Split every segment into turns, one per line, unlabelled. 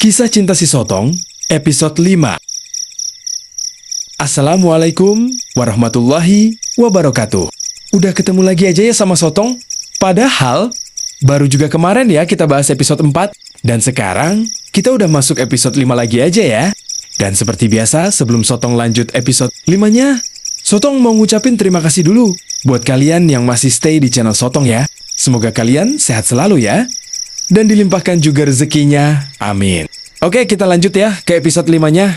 Kisah Cinta Si Sotong, episode 5. Assalamualaikum warahmatullahi wabarakatuh. Udah ketemu lagi aja ya sama Sotong? Padahal, baru juga kemarin ya kita bahas episode 4, dan sekarang kita udah masuk episode 5 lagi aja ya. Dan seperti biasa, sebelum Sotong lanjut episode 5-nya, Sotong mau ngucapin terima kasih dulu buat kalian yang masih stay di channel Sotong ya. Semoga kalian sehat selalu ya. Dan dilimpahkan juga rezekinya. Amin. Oke, kita lanjut ya ke episode 5-nya.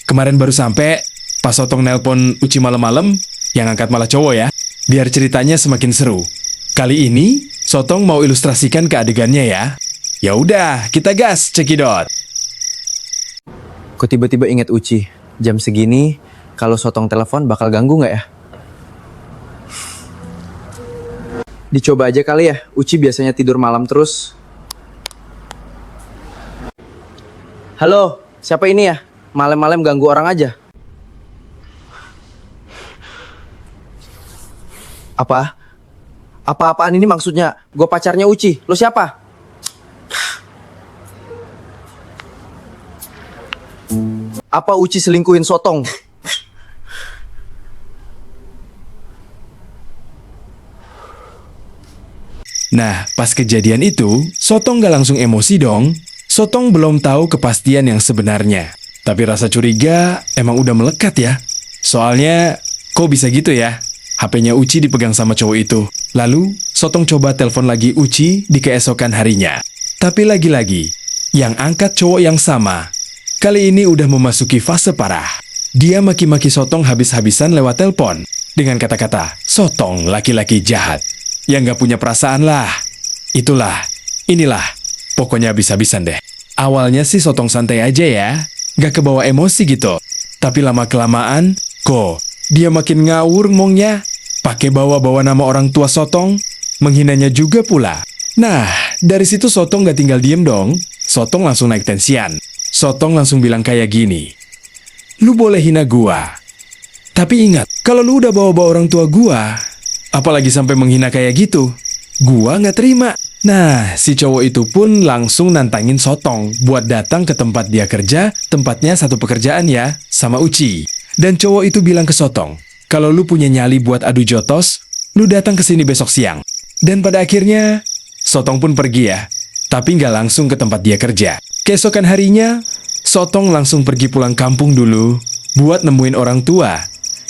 Kemarin baru sampai, pas Sotong nelpon Uci malam-malam, yang angkat malah cowok ya. Biar ceritanya semakin seru. Kali ini, Sotong mau ilustrasikan ke adegannya ya. Ya udah, kita gas, cekidot.
Kok tiba-tiba inget Uci? Jam segini, kalau Sotong telepon bakal ganggu nggak ya? Dicoba aja kali ya, Uci biasanya tidur malam terus. Halo, siapa ini ya? Malam-malam ganggu orang aja. Apa? Apa-apaan ini maksudnya? Gue pacarnya Uci, lo siapa? Apa Uci selingkuhin Sotong?
Nah, pas kejadian itu, Sotong gak langsung emosi dong. Sotong belum tahu kepastian yang sebenarnya. Tapi rasa curiga emang udah melekat ya. Soalnya, kok bisa gitu ya? HP-nya Uci dipegang sama cowok itu. Lalu, Sotong coba telepon lagi Uci di keesokan harinya. Tapi lagi-lagi, yang angkat cowok yang sama. Kali ini udah memasuki fase parah. Dia maki-maki Sotong habis-habisan lewat telepon. Dengan kata-kata, Sotong laki-laki jahat. Yang gak punya perasaan lah. Itulah, inilah. Pokoknya habis-habisan deh. Awalnya sih Sotong santai aja ya. Gak kebawa emosi gitu. Tapi lama-kelamaan, kok dia makin ngawur ngomongnya. Pakai bawa-bawa nama orang tua Sotong. Menghinanya juga pula. Nah, dari situ Sotong gak tinggal diem dong. Sotong langsung naik tensian. Sotong langsung bilang kayak gini. Lu boleh hina gua. Tapi ingat, kalau lu udah bawa-bawa orang tua gua, apalagi sampai menghina kayak gitu, gua gak terima. Nah, si cowok itu pun langsung nantangin Sotong buat datang ke tempat dia kerja, tempatnya satu pekerjaan ya, sama Uci. Dan cowok itu bilang ke Sotong, kalau lu punya nyali buat adu jotos, lu datang ke sini besok siang. Dan pada akhirnya, Sotong pun pergi ya, tapi nggak langsung ke tempat dia kerja. Keesokan harinya, Sotong langsung pergi pulang kampung dulu, buat nemuin orang tua,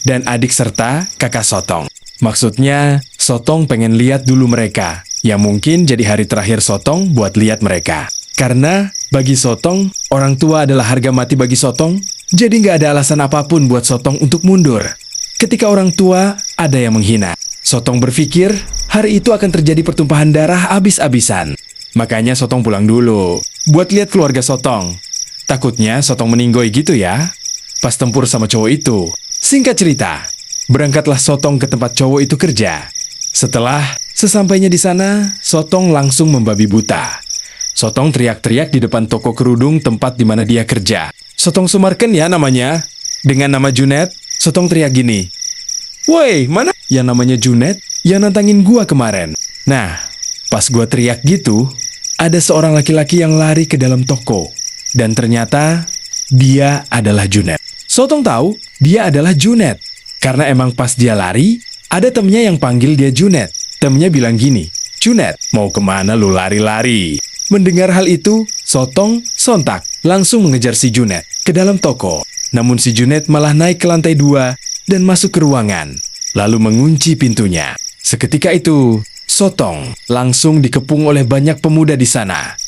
dan adik serta kakak Sotong. Maksudnya, Sotong pengen lihat dulu mereka. Ya mungkin jadi hari terakhir Sotong buat lihat mereka. Karena bagi Sotong, orang tua adalah harga mati bagi Sotong. Jadi nggak ada alasan apapun buat Sotong untuk mundur. Ketika orang tua ada yang menghina, Sotong berpikir hari itu akan terjadi pertumpahan darah abis-abisan. Makanya Sotong pulang dulu buat lihat keluarga Sotong. Takutnya Sotong meninggoy gitu ya. Pas tempur sama cowok itu. Singkat cerita, berangkatlah Sotong ke tempat cowok itu kerja. Setelah sesampainya di sana, Sotong langsung membabi buta. Sotong teriak-teriak di depan toko kerudung tempat di mana dia kerja. Sotong Sumarken ya namanya. Dengan nama Junet, Sotong teriak gini. Woi, mana yang namanya Junet yang nantangin gua kemarin? Nah, pas gua teriak gitu, ada seorang laki-laki yang lari ke dalam toko. Dan ternyata, dia adalah Junet. Sotong tahu, dia adalah Junet. Karena emang pas dia lari, ada temennya yang panggil dia Junet. Temennya bilang gini, Junet, mau kemana lu lari-lari? Mendengar hal itu, Sotong sontak langsung mengejar si Junet ke dalam toko. Namun si Junet malah naik ke lantai 2 dan masuk ke ruangan, lalu mengunci pintunya. Seketika itu, Sotong langsung dikepung oleh banyak pemuda di sana.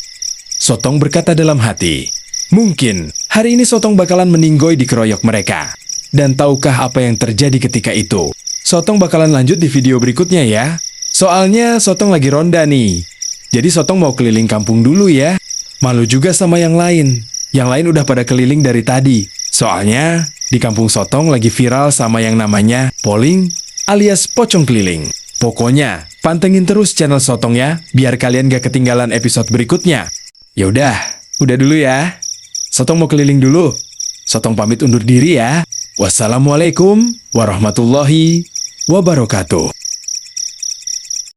Sotong berkata dalam hati, mungkin hari ini Sotong bakalan meninggoy dikeroyok mereka. Dan tahukah apa yang terjadi ketika itu? Sotong bakalan lanjut di video berikutnya ya. Soalnya Sotong lagi ronda nih. Jadi Sotong mau keliling kampung dulu ya. Malu juga sama yang lain. Yang lain udah pada keliling dari tadi. Soalnya di kampung Sotong lagi viral sama yang namanya polling alias pocong keliling. Pokoknya pantengin terus channel Sotong ya, biar kalian gak ketinggalan episode berikutnya. Yaudah, udah dulu ya. Sotong mau keliling dulu. Sotong pamit undur diri ya. Wassalamualaikum warahmatullahi wabarakatuh.